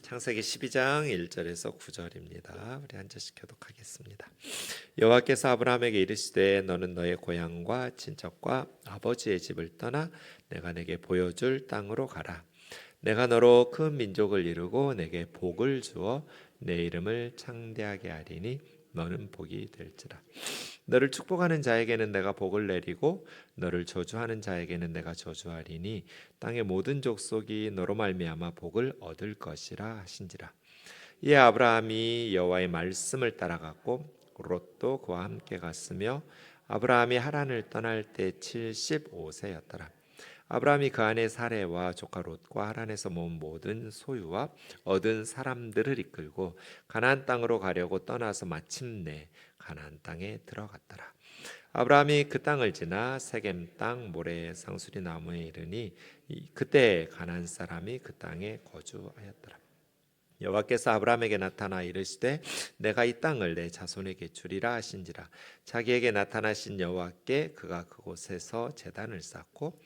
창세기 12장 1절에서 9절입니다. 우리 한 절씩 교독하겠습니다. 여호와께서 아브라함에게 이르시되 너는 너의 고향과 친척과 아버지의 집을 떠나 내가 내게 보여줄 땅으로 가라. 내가 너로 큰 민족을 이루고 내게 복을 주어 내 이름을 창대하게 하리니 너는 복이 될지라. 너를 축복하는 자에게는 내가 복을 내리고 너를 저주하는 자에게는 내가 저주하리니 땅의 모든 족속이 너로 말미암아 복을 얻을 것이라 하신지라. 이에 아브라함이 여호와의 말씀을 따라갔고 롯도 그와 함께 갔으며 아브라함이 하란을 떠날 때 75세였더라. 아브라함이 그 안에 사레와 조카 롯과 하란에서 모은 모든 소유와 얻은 사람들을 이끌고 가나안 땅으로 가려고 떠나서 마침내 가나안 땅에 들어갔더라. 아브라함이 그 땅을 지나 세겜 땅 모래 상수리 나무에 이르니 그때 가나안 사람이 그 땅에 거주하였더라. 여호와께서 아브라함에게 나타나 이르시되 내가 이 땅을 내 자손에게 주리라 하신지라. 자기에게 나타나신 여호와께 그가 그곳에서 제단을 쌓고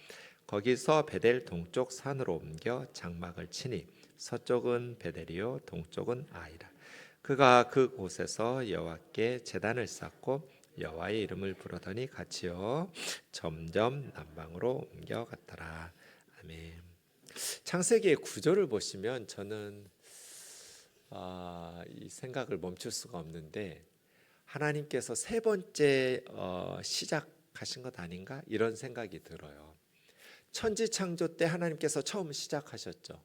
거기서 베델 동쪽 산으로 옮겨 장막을 치니 서쪽은 베델이요 동쪽은 아이라. 그가 그곳에서 여호와께 제단을 쌓고 여호와의 이름을 부르더니 같이요 점점 남방으로 옮겨갔더라. 아멘. 창세기의 구조를 보시면 저는 이 생각을 멈출 수가 없는데 하나님께서 세 번째 시작하신 것 아닌가 이런 생각이 들어요. 천지 창조 때 하나님께서 처음 시작하셨죠.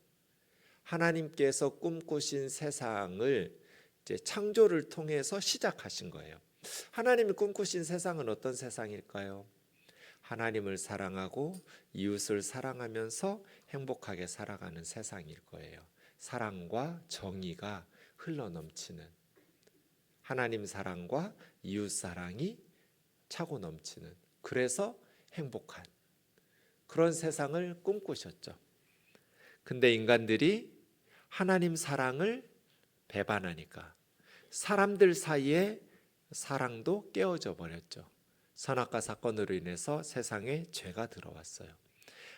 하나님께서 꿈꾸신 세상을 이제 창조를 통해서 시작하신 거예요. 하나님이 꿈꾸신 세상은 어떤 세상일까요? 하나님을 사랑하고 이웃을 사랑하면서 행복하게 살아가는 세상일 거예요. 사랑과 정의가 흘러넘치는, 하나님 사랑과 이웃 사랑이 차고 넘치는, 그래서 행복한 그런 세상을 꿈꾸셨죠. 근데 인간들이 하나님 사랑을 배반하니까 사람들 사이에 사랑도 깨어져 버렸죠. 선악과 사건으로 인해서 세상에 죄가 들어왔어요.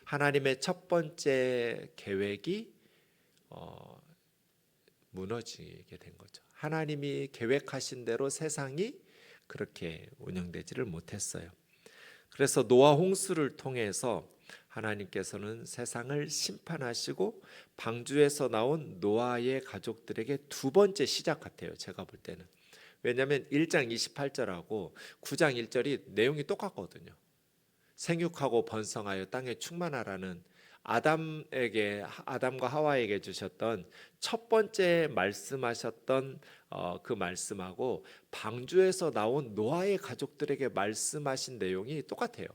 하나님의 첫 번째 계획이 무너지게 된 거죠. 하나님이 계획하신 대로 세상이 그렇게 운영되지를 못했어요. 그래서 노아 홍수를 통해서 하나님께서는 세상을 심판하시고 방주에서 나온 노아의 가족들에게 두 번째 시작 같아요. 제가 볼 때는. 왜냐하면 1장 28절하고 9장 1절이 내용이 똑같거든요. 생육하고 번성하여 땅에 충만하라는 아담과 하와에게 주셨던 첫 번째 말씀하셨던 그 말씀하고 방주에서 나온 노아의 가족들에게 말씀하신 내용이 똑같아요.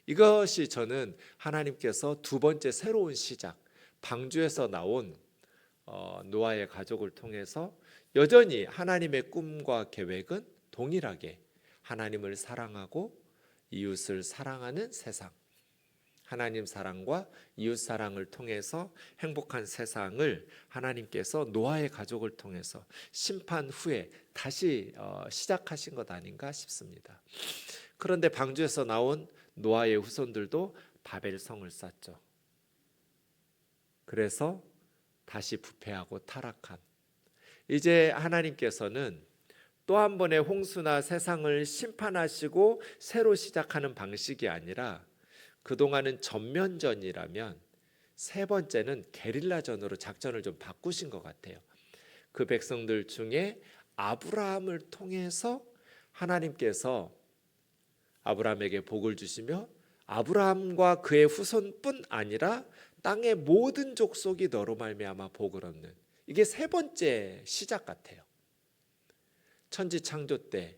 이것이 저는 하나님께서 두 번째 새로운 시작, 방주에서 나온 노아의 가족을 통해서 여전히 하나님의 꿈과 계획은 동일하게 하나님을 사랑하고 이웃을 사랑하는 세상, 하나님 사랑과 이웃 사랑을 통해서 행복한 세상을 하나님께서 노아의 가족을 통해서 심판 후에 다시 시작하신 것 아닌가 싶습니다. 그런데 방주에서 나온 노아의 후손들도 바벨성을 쌓죠. 그래서 다시 부패하고 타락한, 이제 하나님께서는 또 한 번의 홍수나 세상을 심판하시고 새로 시작하는 방식이 아니라 그동안은 전면전이라면 세 번째는 게릴라전으로 작전을 좀 바꾸신 것 같아요. 그 백성들 중에 아브라함을 통해서 하나님께서 아브라함에게 복을 주시며 아브라함과 그의 후손뿐 아니라 땅의 모든 족속이 너로 말미암아 복을 얻는, 이게 세 번째 시작 같아요. 천지 창조 때,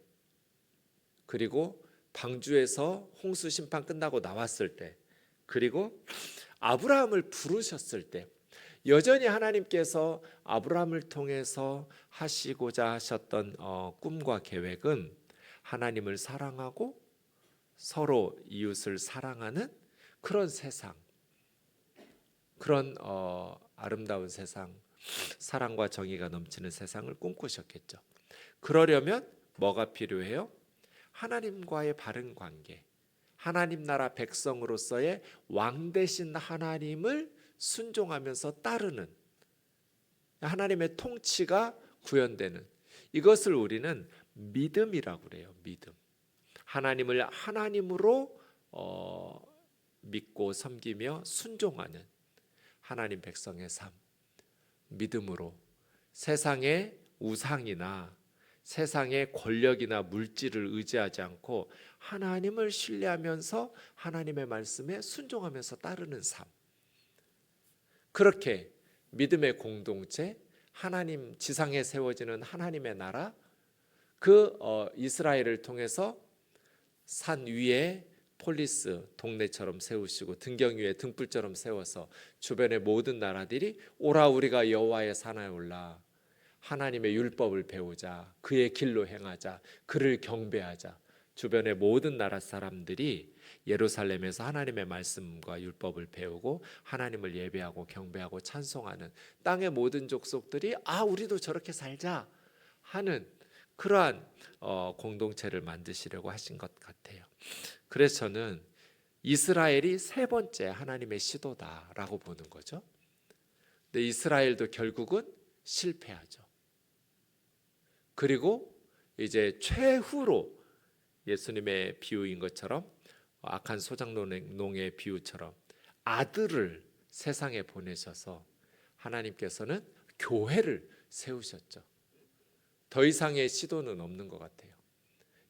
그리고 방주에서 홍수 심판 끝나고 나왔을 때, 그리고 아브라함을 부르셨을 때, 여전히 하나님께서 아브라함을 통해서 하시고자 하셨던 꿈과 계획은 하나님을 사랑하고 서로 이웃을 사랑하는 그런 세상, 그런 아름다운 세상, 사랑과 정의가 넘치는 세상을 꿈꾸셨겠죠. 그러려면 뭐가 필요해요? 하나님과의 바른 관계, 하나님 나라 백성으로서의 왕 되신 하나님을 순종하면서 따르는 하나님의 통치가 구현되는 이것을 우리는 믿음이라고 그래요. 믿음. 하나님을 하나님으로 믿고 섬기며 순종하는 하나님 백성의 삶. 믿음으로 세상의 우상이나 세상의 권력이나 물질을 의지하지 않고 하나님을 신뢰하면서 하나님의 말씀에 순종하면서 따르는 삶. 그렇게 믿음의 공동체, 하나님 지상에 세워지는 하나님의 나라, 그 이스라엘을 통해서 산 위에 폴리스 동네처럼 세우시고 등경 위에 등불처럼 세워서 주변의 모든 나라들이 오라 우리가 여호와의 산에 올라 하나님의 율법을 배우자, 그의 길로 행하자, 그를 경배하자. 주변의 모든 나라 사람들이 예루살렘에서 하나님의 말씀과 율법을 배우고 하나님을 예배하고 경배하고 찬송하는 땅의 모든 족속들이 우리도 저렇게 살자 하는 그러한 공동체를 만드시려고 하신 것 같아요. 그래서 저는 이스라엘이 세 번째 하나님의 시도다라고 보는 거죠. 근데 이스라엘도 결국은 실패하죠. 그리고 이제 최후로 예수님의 비유인 것처럼 악한 소작농의 비유처럼 아들을 세상에 보내셔서 하나님께서는 교회를 세우셨죠. 더 이상의 시도는 없는 것 같아요.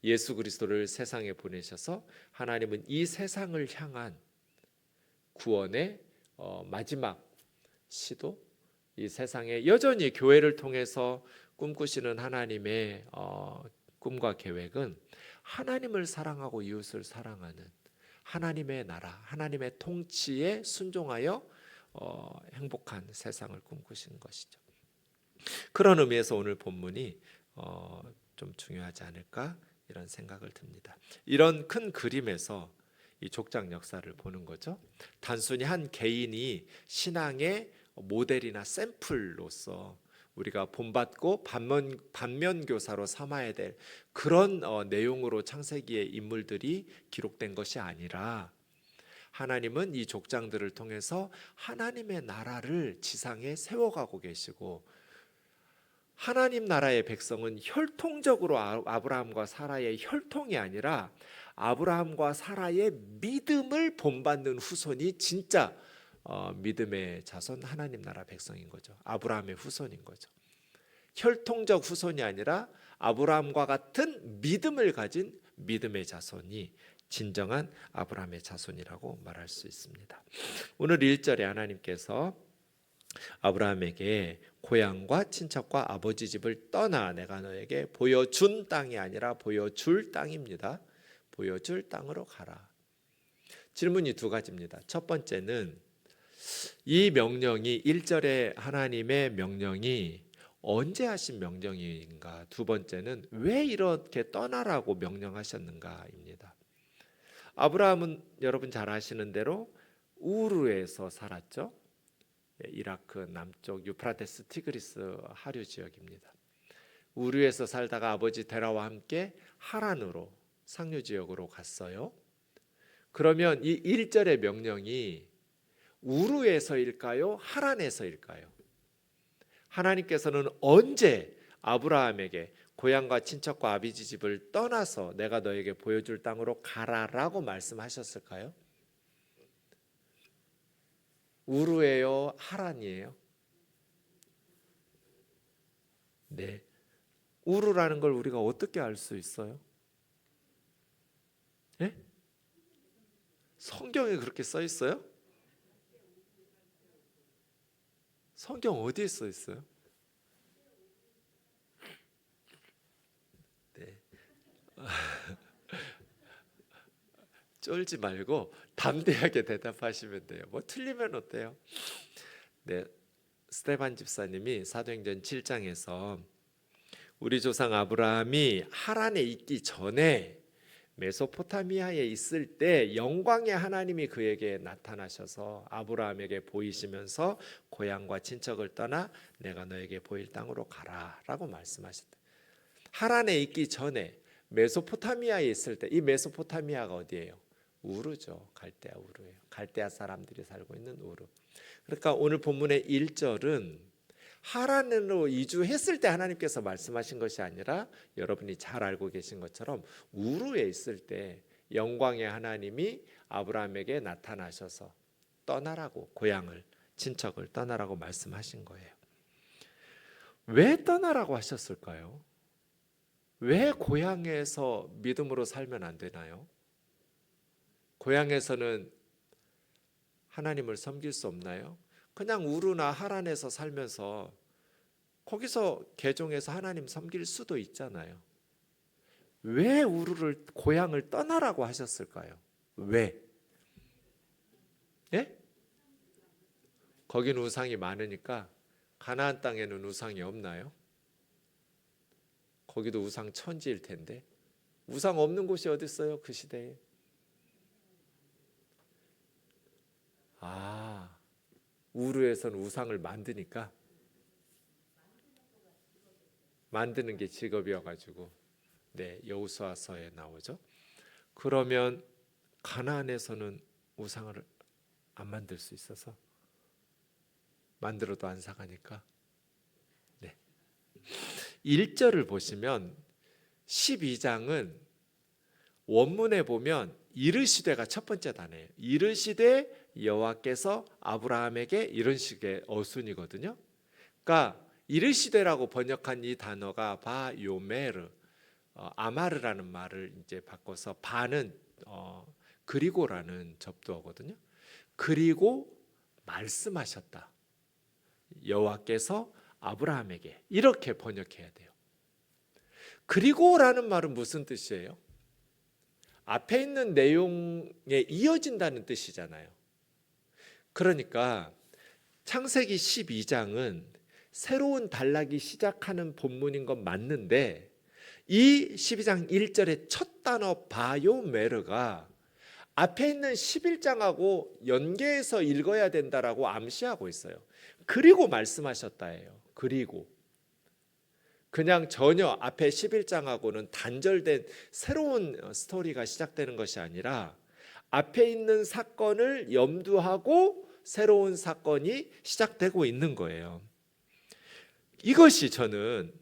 예수 그리스도를 세상에 보내셔서 하나님은 이 세상을 향한 구원의 마지막 시도, 이 세상에 여전히 교회를 통해서 꿈꾸시는 하나님의 꿈과 계획은 하나님을 사랑하고 이웃을 사랑하는 하나님의 나라, 하나님의 통치에 순종하여 행복한 세상을 꿈꾸시는 것이죠. 그런 의미에서 오늘 본문이 좀 중요하지 않을까 이런 생각을 듭니다. 이런 큰 그림에서 이 족장 역사를 보는 거죠. 단순히 한 개인이 신앙의 모델이나 샘플로서 우리가 본받고 반면교사로 삼아야 될 그런 내용으로 창세기의 인물들이 기록된 것이 아니라 하나님은 이 족장들을 통해서 하나님의 나라를 지상에 세워가고 계시고 하나님 나라의 백성은 혈통적으로 아브라함과 사라의 혈통이 아니라 아브라함과 사라의 믿음을 본받는 후손이 진짜 믿음의 자손 하나님 나라 백성인 거죠. 아브라함의 후손인 거죠. 혈통적 후손이 아니라 아브라함과 같은 믿음을 가진 믿음의 자손이 진정한 아브라함의 자손이라고 말할 수 있습니다. 오늘 1절에 하나님께서 아브라함에게 고향과 친척과 아버지 집을 떠나 내가 너에게 보여준 땅이 아니라 보여줄 땅입니다. 보여줄 땅으로 가라. 질문이 두 가지입니다. 첫 번째는 이 명령이 1절에 하나님의 명령이 언제 하신 명령인가? 두 번째는 왜 이렇게 떠나라고 명령하셨는가입니다. 아브라함은 여러분 잘 아시는 대로 우르에서 살았죠. 이라크 남쪽 유프라테스 티그리스 하류 지역입니다. 우르에서 살다가 아버지 데라와 함께 하란으로 상류 지역으로 갔어요. 그러면 이 1절의 명령이 우르에서일까요? 하란에서일까요? 하나님께서는 언제 아브라함에게 고향과 친척과 아비지 집을 떠나서 내가 너에게 보여줄 땅으로 가라라고 말씀하셨을까요? 우르예요? 하란이에요? 네. 우르라는 걸 우리가 어떻게 알 수 있어요? 네? 성경에 그렇게 써 있어요? 성경 어디에 써 있어요? 네. 쫄지 말고 담대하게 대답하시면 돼요. 뭐 틀리면 어때요? 네, 스테반 집사님이 사도행전 7장에서 우리 조상 아브라함이 하란에 있기 전에 메소포타미아에 있을 때 영광의 하나님이 그에게 나타나셔서 아브라함에게 보이시면서 고향과 친척을 떠나 내가 너에게 보일 땅으로 가라라고 말씀하셨다. 하란에 있기 전에 메소포타미아에 있을 때 이 메소포타미아가 어디예요? 우르죠. 갈대아 우르예요. 갈대아 사람들이 살고 있는 우르. 그러니까 오늘 본문의 1절은 하란으로 이주했을 때 하나님께서 말씀하신 것이 아니라 여러분이 잘 알고 계신 것처럼 우르에 있을 때 영광의 하나님이 아브라함에게 나타나셔서 떠나라고, 고향을, 친척을 떠나라고 말씀하신 거예요. 왜 떠나라고 하셨을까요? 왜 고향에서 믿음으로 살면 안 되나요? 고향에서는 하나님을 섬길 수 없나요? 그냥 우르나 하란에서 살면서 거기서 개종해서 하나님 섬길 수도 있잖아요. 왜 우르를, 고향을 떠나라고 하셨을까요? 왜? 예? 거기는 우상이 많으니까. 가나안 땅에는 우상이 없나요? 거기도 우상 천지일 텐데. 우상 없는 곳이 어디 있어요? 그 시대에. 우르에서는 우상을 만드니까, 만드는 게 직업이어가지고, 네, 여호수아서에 나오죠. 그러면 가나안에서는 우상을 안 만들 수 있어서, 만들어도 안 사가니까. 네. 1절을 보시면 12장은 원문에 보면 이르시되가 첫 번째 단어예요. 이르시되 여호와께서 아브라함에게, 이런 식의 어순이거든요. 그러니까 이르시되라고 번역한 이 단어가 바요메르, 아마르라는 말을 이제 바꿔서 바는 그리고라는 접두어거든요. 그리고 말씀하셨다. 여호와께서 아브라함에게, 이렇게 번역해야 돼요. 그리고라는 말은 무슨 뜻이에요? 앞에 있는 내용에 이어진다는 뜻이잖아요. 그러니까 창세기 12장은 새로운 단락이 시작하는 본문인 건 맞는데, 이 12장 1절의 첫 단어 바요메르가 앞에 있는 11장하고 연계해서 읽어야 된다라고 암시하고 있어요. 그리고 말씀하셨다예요. 그리고 그냥 전혀 앞에 11장하고는 단절된 새로운 스토리가 시작되는 것이 아니라 앞에 있는 사건을 염두하고 새로운 사건이 시작되고 있는 거예요. 이것이 저는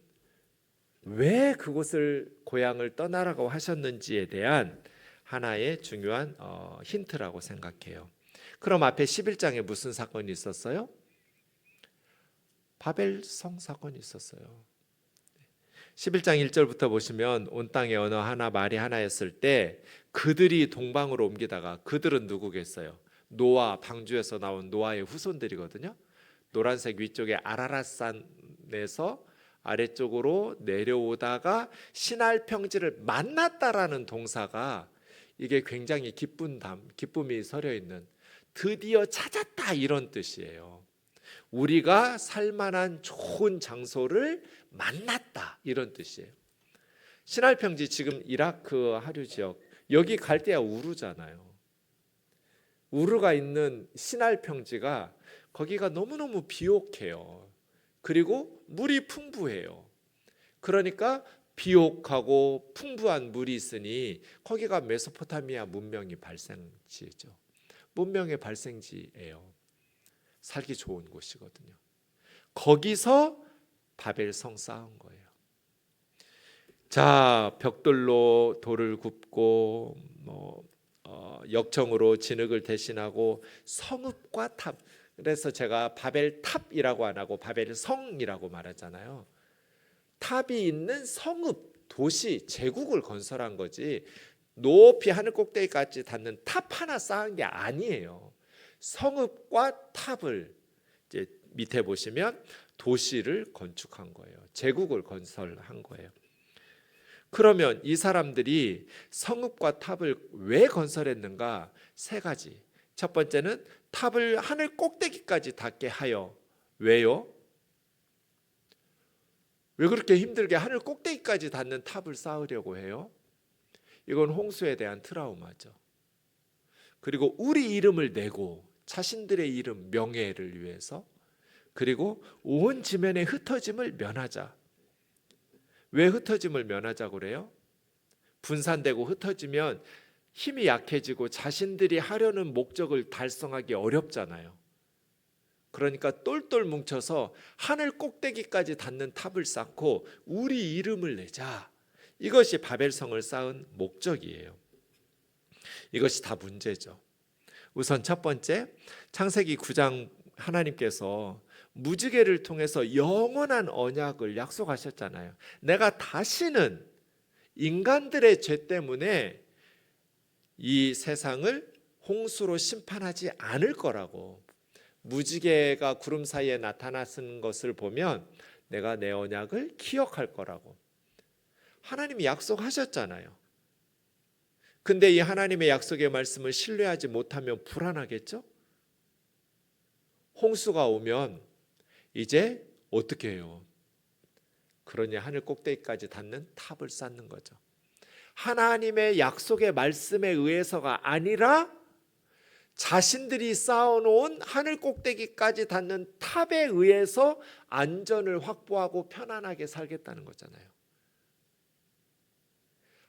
왜 그곳을, 고향을 떠나라고 하셨는지에 대한 하나의 중요한 힌트라고 생각해요. 그럼 앞에 11장에 무슨 사건이 있었어요? 바벨성 사건이 있었어요. 11장 1절부터 보시면 온 땅의 언어 하나, 말이 하나였을 때 그들이 동방으로 옮기다가, 그들은 누구겠어요? 노아, 방주에서 나온 노아의 후손들이거든요. 노란색 위쪽에 아라랏산에서 아래쪽으로 내려오다가 신할 평지를 만났다라는 동사가, 이게 굉장히 기쁨이 서려 있는, 드디어 찾았다, 이런 뜻이에요. 우리가 살만한 좋은 장소를 만났다, 이런 뜻이에요. 신할 평지, 지금 이라크 하류 지역, 여기 갈대아 우르잖아요. 우르가 있는 신할 평지가, 거기가 너무너무 비옥해요. 그리고 물이 풍부해요. 그러니까 비옥하고 풍부한 물이 있으니 거기가 메소포타미아 문명의 발생지죠. 문명의 발생지예요. 살기 좋은 곳이거든요. 거기서 바벨성 쌓은 거예요. 자, 벽돌로 돌을 굽고 역청으로 진흙을 대신하고 성읍과 탑. 그래서 제가 바벨탑이라고 안 하고 바벨성이라고 말하잖아요. 탑이 있는 성읍, 도시, 제국을 건설한 거지 높이 하늘 꼭대기까지 닿는 탑 하나 쌓은 게 아니에요. 성읍과 탑을, 이제 밑에 보시면 도시를 건축한 거예요. 제국을 건설한 거예요. 그러면 이 사람들이 성읍과 탑을 왜 건설했는가? 세 가지. 첫 번째는 탑을 하늘 꼭대기까지 닿게 하여. 왜요? 왜 그렇게 힘들게 하늘 꼭대기까지 닿는 탑을 쌓으려고 해요? 이건 홍수에 대한 트라우마죠. 그리고 우리 이름을 내고 자신들의 이름, 명예를 위해서, 그리고 온 지면의 흩어짐을 면하자. 왜 흩어짐을 면하자고 그래요? 분산되고 흩어지면 힘이 약해지고 자신들이 하려는 목적을 달성하기 어렵잖아요. 그러니까 똘똘 뭉쳐서 하늘 꼭대기까지 닿는 탑을 쌓고 우리 이름을 내자. 이것이 바벨성을 쌓은 목적이에요. 이것이 다 문제죠. 우선 첫 번째, 창세기 9장 하나님께서 무지개를 통해서 영원한 언약을 약속하셨잖아요. 내가 다시는 인간들의 죄 때문에 이 세상을 홍수로 심판하지 않을 거라고. 무지개가 구름 사이에 나타나는 것을 보면 내가 내 언약을 기억할 거라고 하나님이 약속하셨잖아요. 근데 이 하나님의 약속의 말씀을 신뢰하지 못하면 불안하겠죠? 홍수가 오면 이제 어떻게 해요? 그러니 하늘 꼭대기까지 닿는 탑을 쌓는 거죠. 하나님의 약속의 말씀에 의해서가 아니라 자신들이 쌓아놓은 하늘 꼭대기까지 닿는 탑에 의해서 안전을 확보하고 편안하게 살겠다는 거잖아요.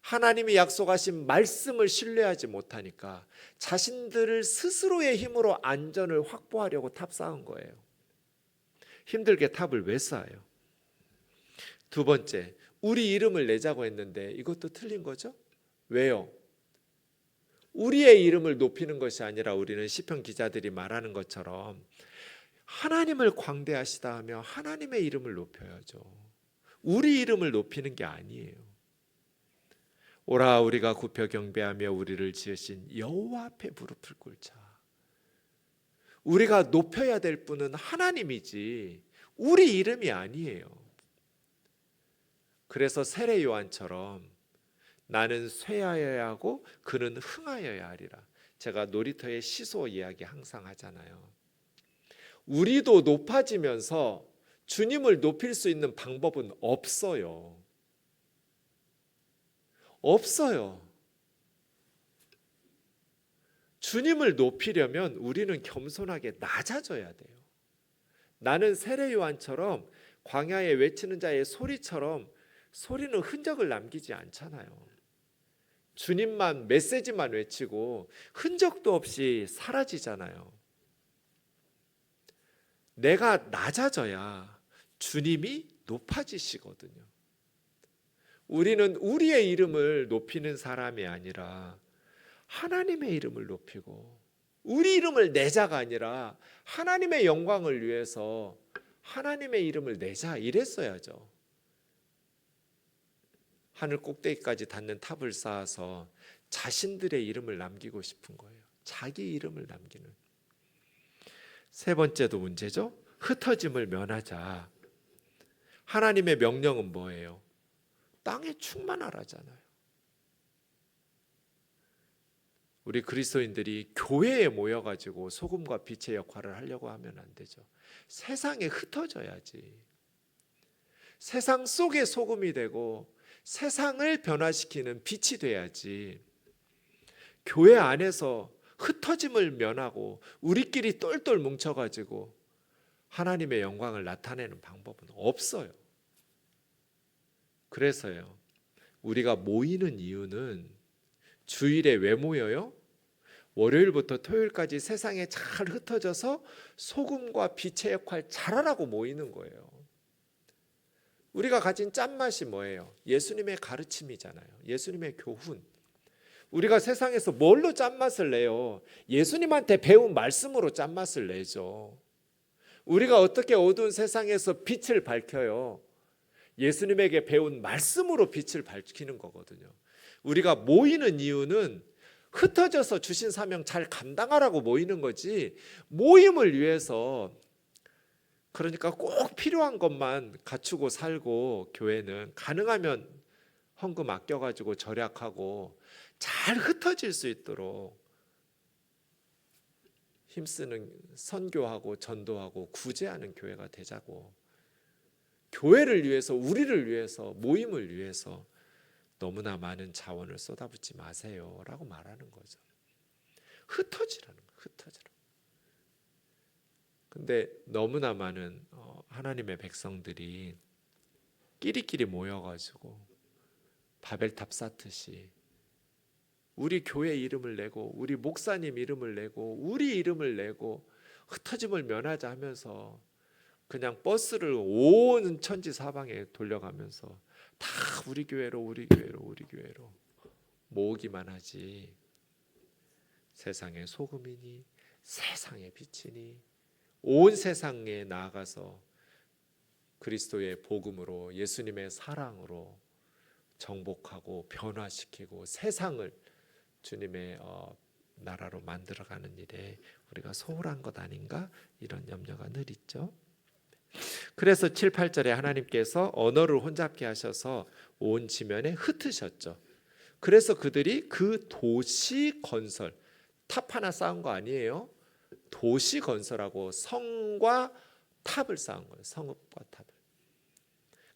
하나님이 약속하신 말씀을 신뢰하지 못하니까 자신들을 스스로의 힘으로 안전을 확보하려고 탑 쌓은 거예요. 힘들게 탑을 왜 쌓아요? 두 번째, 우리 이름을 내자고 했는데 이것도 틀린 거죠? 왜요? 우리의 이름을 높이는 것이 아니라 우리는 시편 기자들이 말하는 것처럼 하나님을 광대하시다 하며 하나님의 이름을 높여야죠. 우리 이름을 높이는 게 아니에요. 오라 우리가 굽혀 경배하며 우리를 지으신 여호와 앞에 무릎을 꿇자. 우리가 높여야 될 분은 하나님이지 우리 이름이 아니에요. 그래서 세례 요한처럼 나는 쇠하여야 하고 그는 흥하여야 하리라. 제가 놀이터의 시소 이야기 항상 하잖아요. 우리도 높아지면서 주님을 높일 수 있는 방법은 없어요. 없어요. 주님을 높이려면 우리는 겸손하게 낮아져야 돼요. 나는 세례 요한처럼 광야에 외치는 자의 소리처럼 소리는 흔적을 남기지 않잖아요. 주님만 메시지만 외치고 흔적도 없이 사라지잖아요. 내가 낮아져야 주님이 높아지시거든요. 우리는 우리의 이름을 높이는 사람이 아니라 하나님의 이름을 높이고 우리 이름을 내자가 아니라 하나님의 영광을 위해서 하나님의 이름을 내자 이랬어야죠. 하늘 꼭대기까지 닿는 탑을 쌓아서 자신들의 이름을 남기고 싶은 거예요. 자기 이름을 남기는. 세 번째도 문제죠. 흩어짐을 면하자. 하나님의 명령은 뭐예요? 땅에 충만하라잖아요. 우리 그리스도인들이 교회에 모여가지고 소금과 빛의 역할을 하려고 하면 안 되죠. 세상에 흩어져야지. 세상 속에 소금이 되고 세상을 변화시키는 빛이 돼야지. 교회 안에서 흩어짐을 면하고 우리끼리 똘똘 뭉쳐가지고 하나님의 영광을 나타내는 방법은 없어요. 그래서요, 우리가 모이는 이유는 주일에 왜 모여요? 월요일부터 토요일까지 세상에 잘 흩어져서 소금과 빛의 역할 잘하라고 모이는 거예요. 우리가 가진 짠맛이 뭐예요? 예수님의 가르침이잖아요. 예수님의 교훈. 우리가 세상에서 뭘로 짠맛을 내요? 예수님한테 배운 말씀으로 짠맛을 내죠. 우리가 어떻게 어두운 세상에서 빛을 밝혀요? 예수님에게 배운 말씀으로 빛을 밝히는 거거든요. 우리가 모이는 이유는 흩어져서 주신 사명 잘 감당하라고 모이는 거지, 모임을 위해서, 그러니까 꼭 필요한 것만 갖추고 살고, 교회는 가능하면 헌금 아껴가지고 절약하고 잘 흩어질 수 있도록 힘쓰는, 선교하고 전도하고 구제하는 교회가 되자고. 교회를 위해서, 우리를 위해서, 모임을 위해서 너무나 많은 자원을 쏟아붓지 마세요 라고 말하는 거죠. 흩어지라는 거예요. 흩어지라. 근데 너무나 많은 하나님의 백성들이 끼리끼리 모여가지고 바벨탑 쌓듯이 우리 교회 이름을 내고 우리 목사님 이름을 내고 우리 이름을 내고 흩어짐을 면하자 하면서 그냥 버스를 온 천지 사방에 돌려가면서 다 우리 교회로 모으기만 하지, 세상의 소금이니 세상의 빛이니 온 세상에 나아가서 그리스도의 복음으로, 예수님의 사랑으로 정복하고 변화시키고 세상을 주님의 나라로 만들어가는 일에 우리가 소홀한 것 아닌가, 이런 염려가 늘 있죠. 그래서 7, 8절에 하나님께서 언어를 혼잡게 하셔서 온 지면에 흩으셨죠. 그래서 그들이 그 도시 건설, 탑 하나 쌓은 거 아니에요. 도시 건설하고 성과 탑을 쌓은 거예요. 성읍과 탑을.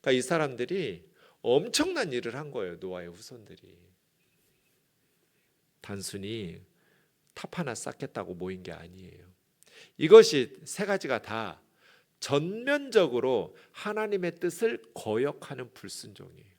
그러니까 이 사람들이 엄청난 일을 한 거예요. 노아의 후손들이. 단순히 탑 하나 쌓겠다고 모인 게 아니에요. 이것이 세 가지가 다 전면적으로 하나님의 뜻을 거역하는 불순종이에요.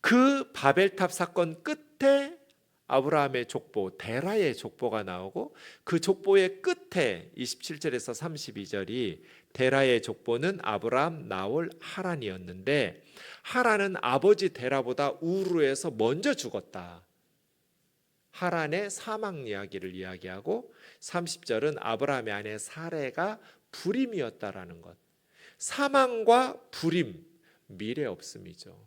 그 바벨탑 사건 끝에 아브라함의 족보, 데라의 족보가 나오고, 그 족보의 끝에 27절에서 32절이 데라의 족보는 아브라함, 나홀, 하란이었는데, 하란은 아버지 데라보다 우르에서 먼저 죽었다. 하란의 사망 이야기를 이야기하고, 30절은 아브라함의 아내 사레가 불임이었다라는 것. 사망과 불임, 미래 없음이죠.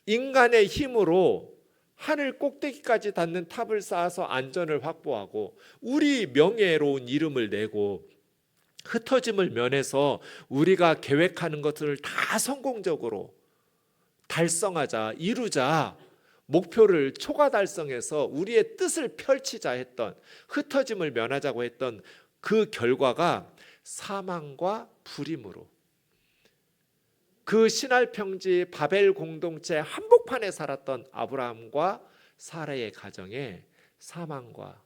인간의 힘으로 하늘 꼭대기까지 닿는 탑을 쌓아서 안전을 확보하고 우리 명예로운 이름을 내고 흩어짐을 면해서 우리가 계획하는 것을 다 성공적으로 달성하자, 이루자, 목표를 초과 달성해서 우리의 뜻을 펼치자 했던, 흩어짐을 면하자고 했던 그 결과가 사망과 불임으로, 그 신할 평지 바벨 공동체 한복판에 살았던 아브라함과 사라의 가정에 사망과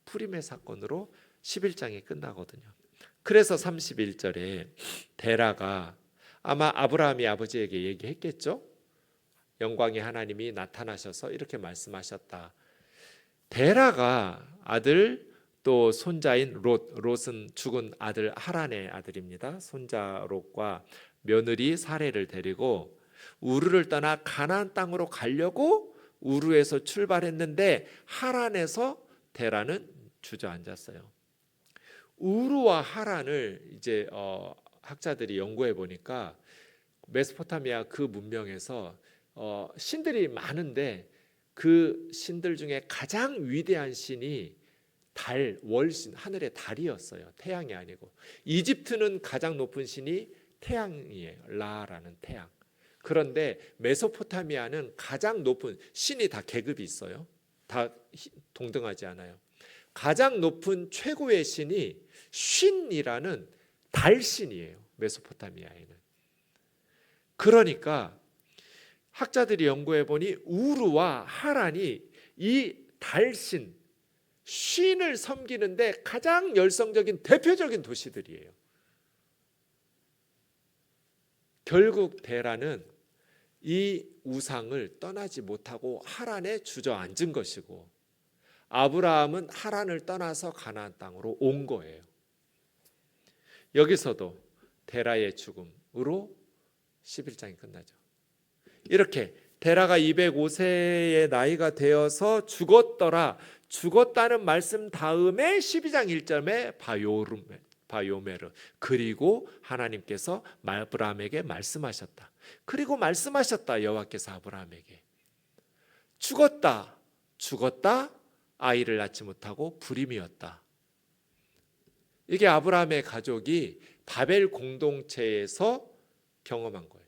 불임의 사건으로 11장이 끝나거든요. 그래서 31절에 데라가 아마 아브라함이 아버지에게 얘기했겠죠. 영광의 하나님이 나타나셔서 이렇게 말씀하셨다. 데라가 아들, 또 손자인 롯은 죽은 아들 하란의 아들입니다. 손자 롯과 며느리 사레를 데리고 우르를 떠나 가나안 땅으로 가려고 우르에서 출발했는데 하란에서 데라는 주저앉았어요. 우르와 하란을 이제 학자들이 연구해 보니까 메소포타미아 그 문명에서 신들이 많은데 그 신들 중에 가장 위대한 신이 달, 월신, 하늘의 달이었어요. 태양이 아니고. 이집트는 가장 높은 신이 태양이에요. 라라는 태양. 그런데 메소포타미아는 가장 높은 신이 다 계급이 있어요. 다 동등하지 않아요. 가장 높은 최고의 신이 쉰이라는 달신이에요. 메소포타미아에는. 그러니까 학자들이 연구해 보니 우르와 하란이 이 달신 쉰을 섬기는데 가장 열성적인 대표적인 도시들이에요. 결국 데라는 이 우상을 떠나지 못하고 하란에 주저앉은 것이고, 아브라함은 하란을 떠나서 가나안 땅으로 온 거예요. 여기서도 데라의 죽음으로 11장이 끝나죠. 이렇게 데라가 205세의 나이가 되어서 죽었다는 말씀 다음에 12장 1절에 바요메르, 그리고 하나님께서 아브라함에게 말씀하셨다. 그리고 말씀하셨다. 여호와께서 아브라함에게 죽었다. 아이를 낳지 못하고 불임이었다. 이게 아브라함의 가족이 바벨 공동체에서 경험한 거예요.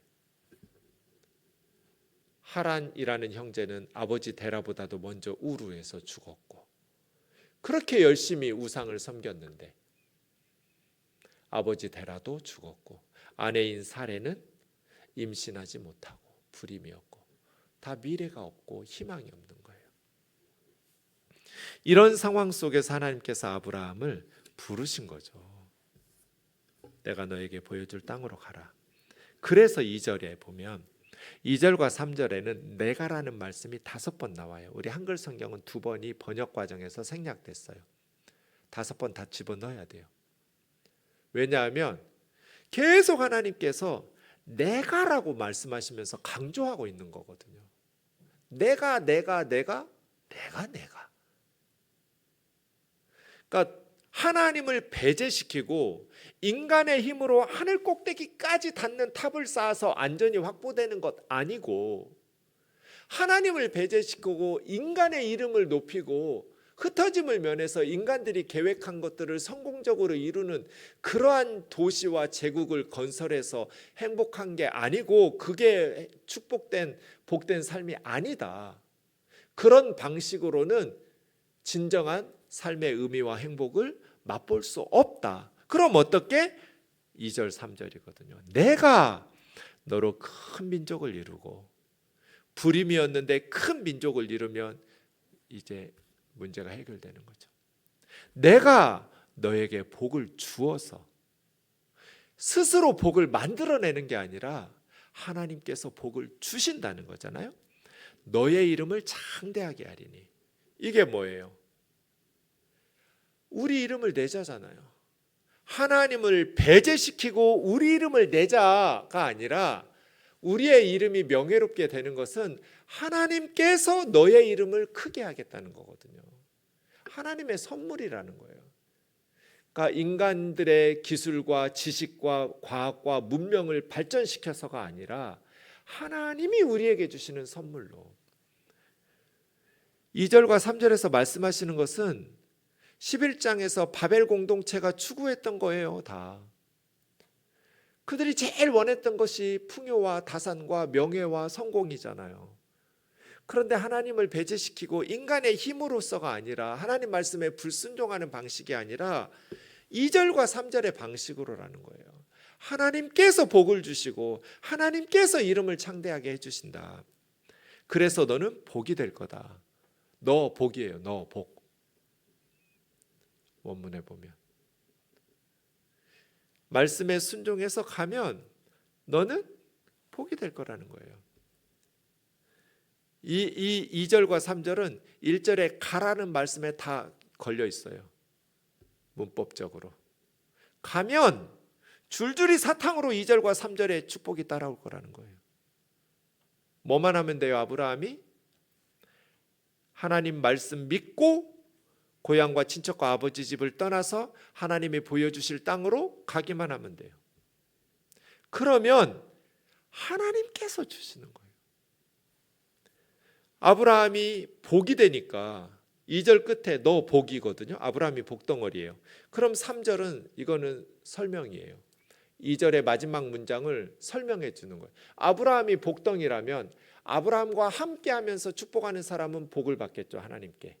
하란이라는 형제는 아버지 데라보다도 먼저 우르에서 죽었고, 그렇게 열심히 우상을 섬겼는데 아버지 데라도 죽었고, 아내인 사레는 임신하지 못하고 불임이었고, 다 미래가 없고 희망이 없는 거예요. 이런 상황 속에서 하나님께서 아브라함을 부르신 거죠. 내가 너에게 보여줄 땅으로 가라. 그래서 2절에 보면 2절과 3절에는 내가라는 말씀이 5번 나와요. 우리 한글 성경은 2번이 번역 과정에서 생략됐어요. 5번 다 집어넣어야 돼요. 왜냐하면 계속 하나님께서 내가라고 말씀하시면서 강조하고 있는 거거든요. 내가. 그러니까 하나님을 배제시키고 인간의 힘으로 하늘 꼭대기까지 닿는 탑을 쌓아서 안전이 확보되는 것 아니고, 하나님을 배제시키고 인간의 이름을 높이고 흩어짐을 면해서 인간들이 계획한 것들을 성공적으로 이루는 그러한 도시와 제국을 건설해서 행복한 게 아니고, 그게 축복된 복된 삶이 아니다. 그런 방식으로는 진정한 삶의 의미와 행복을 맛볼 수 없다. 그럼 어떻게? 2절 3절이거든요. 내가 너로 큰 민족을 이루고, 불임이었는데 큰 민족을 이루면 이제 문제가 해결되는 거죠. 내가 너에게 복을 주어서, 스스로 복을 만들어내는 게 아니라 하나님께서 복을 주신다는 거잖아요. 너의 이름을 창대하게 하리니. 이게 뭐예요? 우리 이름을 내자잖아요. 하나님을 배제시키고 우리 이름을 내자가 아니라, 우리의 이름이 명예롭게 되는 것은 하나님께서 너의 이름을 크게 하겠다는 거거든요. 하나님의 선물이라는 거예요. 그러니까 인간들의 기술과 지식과 과학과 문명을 발전시켜서가 아니라 하나님이 우리에게 주시는 선물로. 2절과 3절에서 말씀하시는 것은 11장에서 바벨 공동체가 추구했던 거예요. 다 그들이 제일 원했던 것이 풍요와 다산과 명예와 성공이잖아요. 그런데 하나님을 배제시키고 인간의 힘으로서가 아니라, 하나님 말씀에 불순종하는 방식이 아니라 2절과 3절의 방식으로라는 거예요. 하나님께서 복을 주시고 하나님께서 이름을 창대하게 해주신다. 그래서 너는 복이 될 거다. 너 복이에요. 너 복. 원문에 보면 말씀에 순종해서 가면 너는 복이 될 거라는 거예요. 이 2절과 3절은 1절에 가라는 말씀에 다 걸려 있어요. 문법적으로 가면 줄줄이 사탕으로 2절과 3절에 축복이 따라올 거라는 거예요. 뭐만 하면 돼요? 아브라함이 하나님 말씀 믿고 고향과 친척과 아버지 집을 떠나서 하나님이 보여주실 땅으로 가기만 하면 돼요. 그러면 하나님께서 주시는 거예요. 아브라함이 복이 되니까 2절 끝에 너 복이거든요. 아브라함이 복덩어리예요. 그럼 3절은 이거는 설명이에요. 2절의 마지막 문장을 설명해 주는 거예요. 아브라함이 복덩이라면 아브라함과 함께하면서 축복하는 사람은 복을 받겠죠. 하나님께.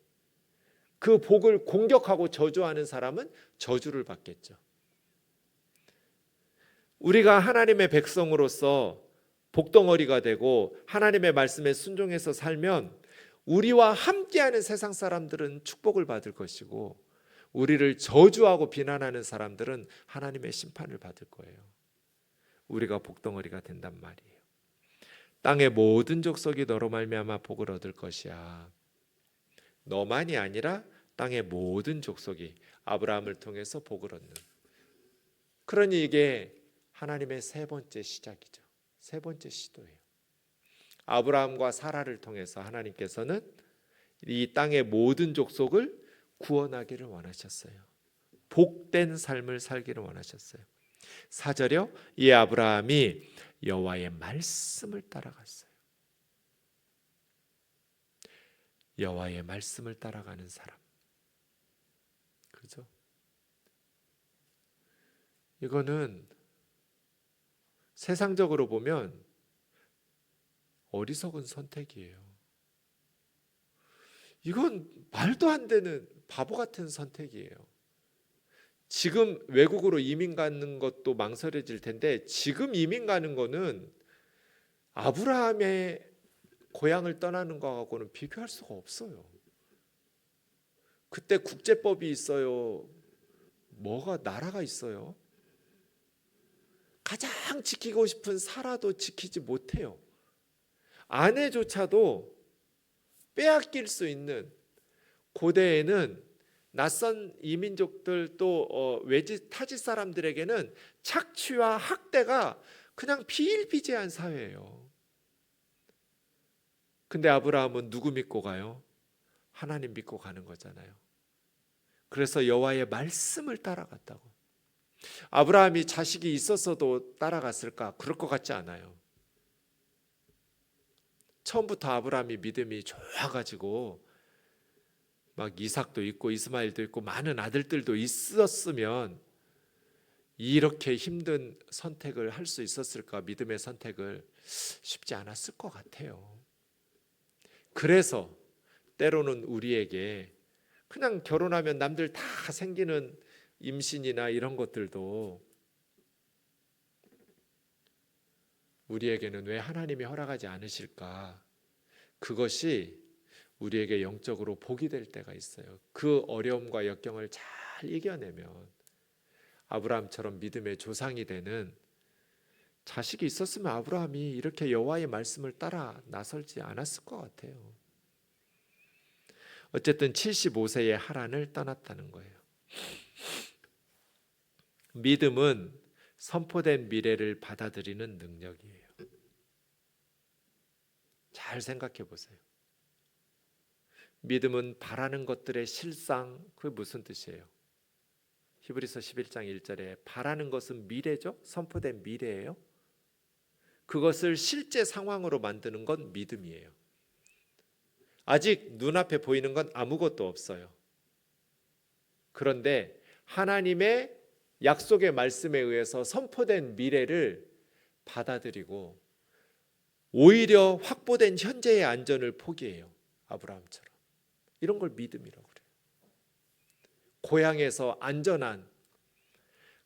그 복을 공격하고 저주하는 사람은 저주를 받겠죠. 우리가 하나님의 백성으로서 복덩어리가 되고 하나님의 말씀에 순종해서 살면 우리와 함께하는 세상 사람들은 축복을 받을 것이고, 우리를 저주하고 비난하는 사람들은 하나님의 심판을 받을 거예요. 우리가 복덩어리가 된단 말이에요. 땅의 모든 족속이 너로 말미암아 복을 얻을 것이야. 너만이 아니라 땅의 모든 족속이 아브라함을 통해서 복을 얻는. 그러니 이게 하나님의 세 번째 시작이죠. 세 번째 시도예요. 아브라함과 사라를 통해서 하나님께서는 이 땅의 모든 족속을 구원하기를 원하셨어요. 복된 삶을 살기를 원하셨어요. 4절이요. 이 아브라함이 여호와의 말씀을 따라갔어요. 여호와의 말씀을 따라가는 사람. 그렇죠? 이거는 세상적으로 보면 어리석은 선택이에요. 이건 말도 안 되는 바보 같은 선택이에요. 지금 외국으로 이민 가는 것도 망설여질 텐데, 지금 이민 가는 거는 아브라함의 고향을 떠나는 것하고는 비교할 수가 없어요. 그때 국제법이 있어요. 뭐가 나라가 있어요. 가장 지키고 싶은 사라도 지키지 못해요. 아내조차도 빼앗길 수 있는, 고대에는 낯선 이민족들 또 외지 타지 사람들에게는 착취와 학대가 그냥 비일비재한 사회예요. 근데 아브라함은 누구 믿고 가요? 하나님 믿고 가는 거잖아요. 그래서 여호와의 말씀을 따라갔다고. 아브라함이 자식이 있었어도 따라갔을까? 그럴 것 같지 않아요. 처음부터 아브라함이 믿음이 좋아가지고 막 이삭도 있고 이스마엘도 있고 많은 아들들도 있었으면 이렇게 힘든 선택을 할 수 있었을까? 믿음의 선택을 쉽지 않았을 것 같아요. 그래서 때로는 우리에게 그냥 결혼하면 남들 다 생기는 임신이나 이런 것들도 우리에게는 왜 하나님이 허락하지 않으실까? 그것이 우리에게 영적으로 복이 될 때가 있어요. 그 어려움과 역경을 잘 이겨내면 아브라함처럼 믿음의 조상이 되는, 자식이 있었으면 아브라함이 이렇게 여호와의 말씀을 따라 나설지 않았을 것 같아요. 어쨌든 75세에 하란을 떠났다는 거예요. 믿음은 선포된 미래를 받아들이는 능력이에요. 잘 생각해 보세요. 믿음은 바라는 것들의 실상, 그게 무슨 뜻이에요? 히브리서 11장 1절에 바라는 것은 미래죠? 선포된 미래예요. 그것을 실제 상황으로 만드는 건 믿음이에요. 아직 눈앞에 보이는 건 아무것도 없어요. 그런데 하나님의 약속의 말씀에 의해서 선포된 미래를 받아들이고 오히려 확보된 현재의 안전을 포기해요. 아브라함처럼. 이런 걸 믿음이라고 그래요. 고향에서 안전한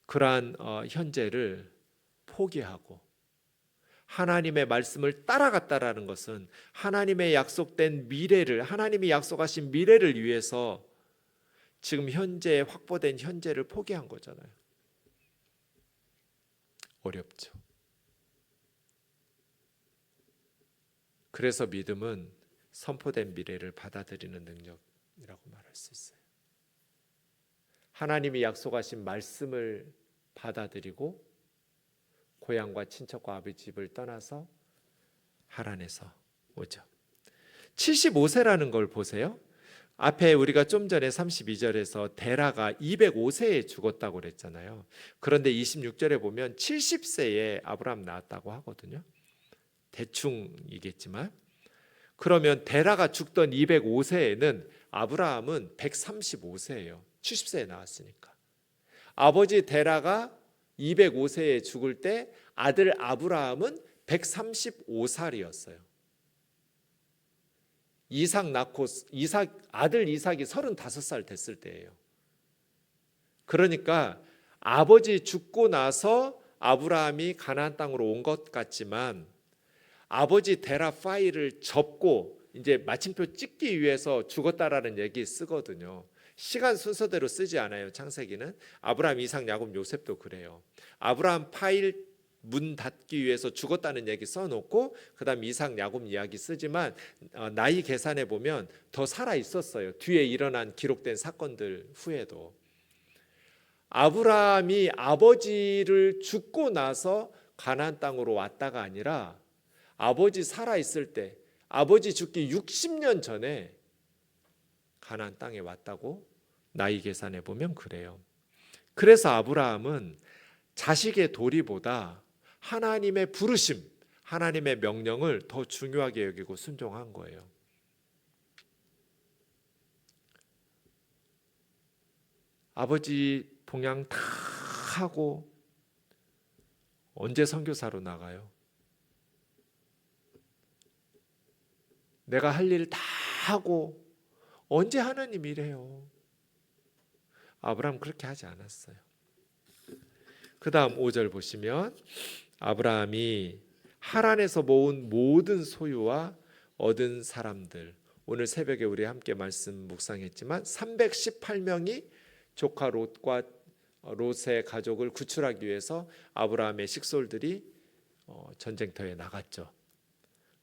그러한 현재를 포기하고 하나님의 말씀을 따라갔다라는 것은 하나님의 약속된 미래를, 하나님이 약속하신 미래를 위해서 지금 현재 확보된 현재를 포기한 거잖아요. 어렵죠. 그래서 믿음은 선포된 미래를 받아들이는 능력이라고 말할 수 있어요. 하나님이 약속하신 말씀을 받아들이고 고향과 친척과 아버지 집을 떠나서 하란에서 오죠. 75세라는 걸 보세요. 앞에 우리가 좀 전에 32절에서 데라가 205세에 죽었다고 그랬잖아요. 그런데 26절에 보면 70세에 아브라함 낳았다고 하거든요. 대충이겠지만, 그러면 데라가 죽던 205세에는 아브라함은 135세예요. 70세에 낳았으니까. 아버지 데라가 205세에 죽을 때 아들 아브라함은 135살이었어요. 이삭 낳고 아들 이삭이 35살 됐을 때예요. 그러니까 아버지 죽고 나서 아브라함이 가나안 땅으로 온 것 같지만 아버지 데라 파일을 접고 이제 마침표 찍기 위해서 죽었다라는 얘기 쓰거든요. 시간 순서대로 쓰지 않아요. 창세기는. 아브라함, 이삭, 야곱, 요셉도 그래요. 아브라함 파일 문 닫기 위해서 죽었다는 얘기 써놓고 그 다음 이삭, 야곱 이야기 쓰지만 나이 계산해 보면 더 살아 있었어요. 뒤에 일어난 기록된 사건들 후에도. 아브라함이 아버지를 죽고 나서 가나안 땅으로 왔다가 아니라 아버지 살아 있을 때, 아버지 죽기 60년 전에 가나안 땅에 왔다고 나이 계산해 보면 그래요. 그래서 아브라함은 자식의 도리보다 하나님의 부르심, 하나님의 명령을 더 중요하게 여기고 순종한 거예요. 아버지 봉양 다 하고 언제 선교사로 나가요? 내가 할 일 다 하고 언제 하나님 일해요? 아브라함 그렇게 하지 않았어요. 그 다음 5절 보시면 아브라함이 하란에서 모은 모든 소유와 얻은 사람들, 오늘 새벽에 우리 함께 말씀 묵상했지만 318명이 조카 롯과 롯의 가족을 구출하기 위해서 아브라함의 식솔들이 전쟁터에 나갔죠.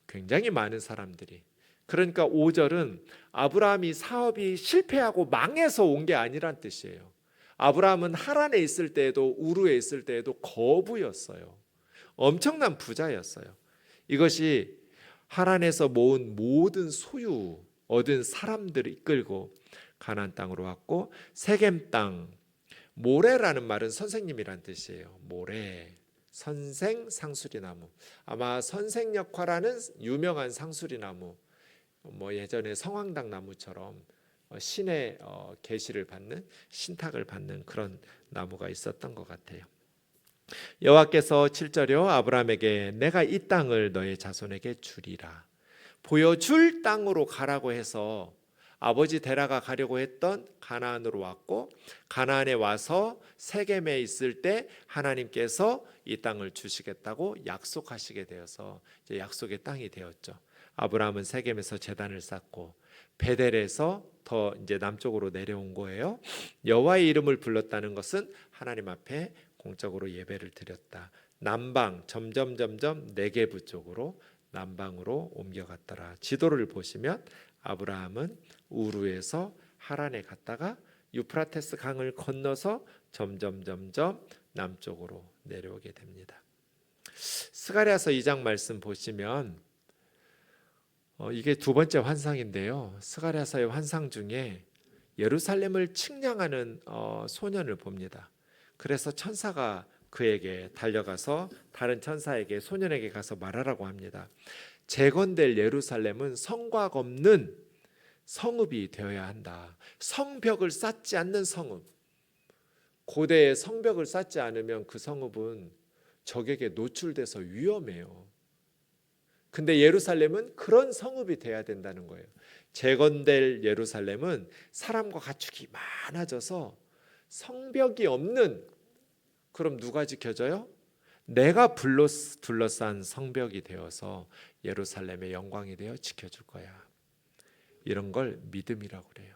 굉장히 많은 사람들이. 그러니까 5절은 아브라함이 사업이 실패하고 망해서 온 게 아니란 뜻이에요. 아브라함은 하란에 있을 때에도 우르에 있을 때에도 거부였어요. 엄청난 부자였어요. 이것이 하란에서 모은 모든 소유 얻은 사람들을 이끌고 가나안 땅으로 왔고, 세겜 땅, 모래라는 말은 선생님이란 뜻이에요. 모래, 선생, 상수리나무. 아마 선생역화라는 유명한 상수리나무, 예전에 성황당 나무처럼 신의 계시를 받는, 신탁을 받는 그런 나무가 있었던 것 같아요. 여호와께서 7절이요 아브라함에게 내가 이 땅을 너의 자손에게 주리라, 보여줄 땅으로 가라고 해서 아버지 데라가 가려고 했던 가나안으로 왔고, 가나안에 와서 세겜에 있을 때 하나님께서 이 땅을 주시겠다고 약속하시게 되어서 이제 약속의 땅이 되었죠. 아브라함은 세겜에서 제단을 쌓고 베델에서 더 이제 남쪽으로 내려온 거예요. 여호와의 이름을 불렀다는 것은 하나님 앞에 공적으로 예배를 드렸다. 남방 점점 네게브 쪽으로 남방으로 옮겨갔더라. 지도를 보시면 아브라함은 우르에서 하란에 갔다가 유프라테스 강을 건너서 점점 남쪽으로 내려오게 됩니다. 스가랴서 2장 말씀 보시면 이게 두 번째 환상인데요. 스가랴서의 환상 중에 예루살렘을 측량하는 소년을 봅니다. 그래서 천사가 그에게 달려가서 다른 천사에게, 소년에게 가서 말하라고 합니다. 재건될 예루살렘은 성곽 없는 성읍이 되어야 한다. 성벽을 쌓지 않는 성읍. 고대에 성벽을 쌓지 않으면 그 성읍은 적에게 노출돼서 위험해요. 근데 예루살렘은 그런 성읍이 돼야 된다는 거예요. 재건될 예루살렘은 사람과 가축이 많아져서 성벽이 없는, 그럼 누가 지켜줘요? 내가 둘러싼 성벽이 되어서 예루살렘의 영광이 되어 지켜줄 거야. 이런 걸 믿음이라고 그래요.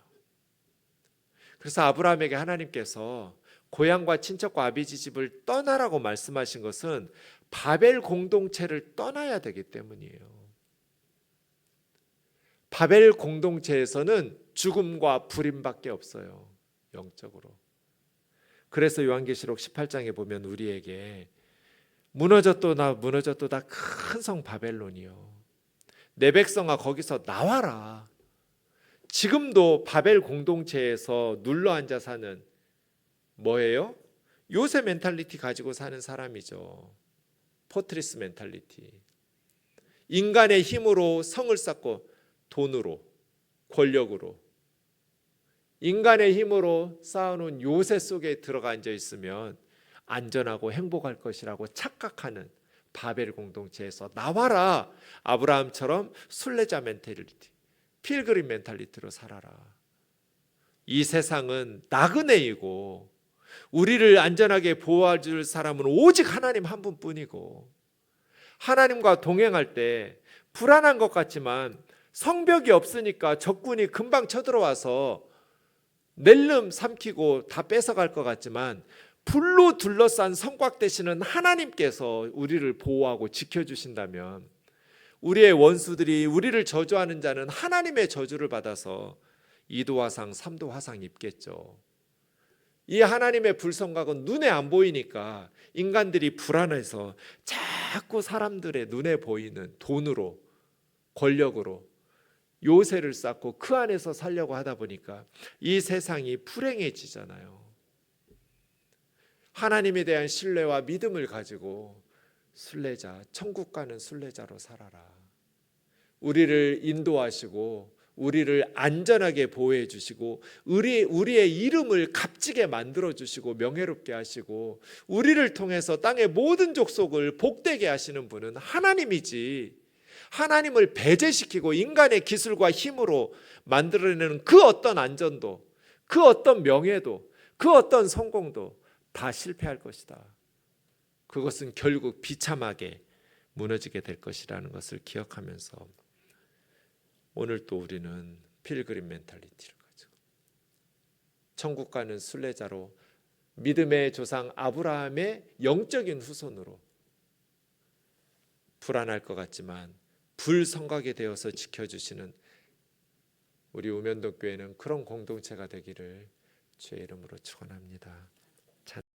그래서 아브라함에게 하나님께서 고향과 친척과 아비지 집을 떠나라고 말씀하신 것은 바벨 공동체를 떠나야 되기 때문이에요. 바벨 공동체에서는 죽음과 불임밖에 없어요. 영적으로. 그래서 요한계시록 18장에 보면 우리에게 무너졌도다 큰 성 바벨론이요, 내 백성아 거기서 나와라. 지금도 바벨 공동체에서 눌러앉아 사는 뭐예요? 요새 멘탈리티 가지고 사는 사람이죠. 포트리스 멘탈리티. 인간의 힘으로 성을 쌓고 돈으로, 권력으로, 인간의 힘으로 쌓아놓은 요새 속에 들어가 앉아 있으면 안전하고 행복할 것이라고 착각하는 바벨 공동체에서 나와라. 아브라함처럼 순례자 멘탈리티, 필그림 멘탈리티로 살아라. 이 세상은 나그네이고 우리를 안전하게 보호해줄 사람은 오직 하나님 한 분뿐이고, 하나님과 동행할 때 불안한 것 같지만 성벽이 없으니까 적군이 금방 쳐들어와서 낼름 삼키고 다 뺏어갈 것 같지만, 불로 둘러싼 성곽 되시는 하나님께서 우리를 보호하고 지켜주신다면, 우리의 원수들이 우리를 저주하는 자는 하나님의 저주를 받아서 2도 화상 3도 화상 입겠죠. 이 하나님의 불성각은 눈에 안 보이니까 인간들이 불안해서 자꾸 사람들의 눈에 보이는 돈으로, 권력으로 요새를 쌓고 그 안에서 살려고 하다 보니까 이 세상이 불행해지잖아요. 하나님에 대한 신뢰와 믿음을 가지고 순례자, 천국 가는 순례자로 살아라. 우리를 인도하시고 우리를 안전하게 보호해 주시고 우리의 이름을 값지게 만들어 주시고 명예롭게 하시고 우리를 통해서 땅의 모든 족속을 복되게 하시는 분은 하나님이지, 하나님을 배제시키고 인간의 기술과 힘으로 만들어내는 그 어떤 안전도, 그 어떤 명예도, 그 어떤 성공도 다 실패할 것이다. 그것은 결국 비참하게 무너지게 될 것이라는 것을 기억하면서 오늘 또 우리는 필그림 멘탈리티를 가지고 천국 가는 순례자로, 믿음의 조상 아브라함의 영적인 후손으로, 불안할 것 같지만 불성각이 되어서 지켜주시는 우리 우면동 교회는 그런 공동체가 되기를 주의 이름으로 축원합니다.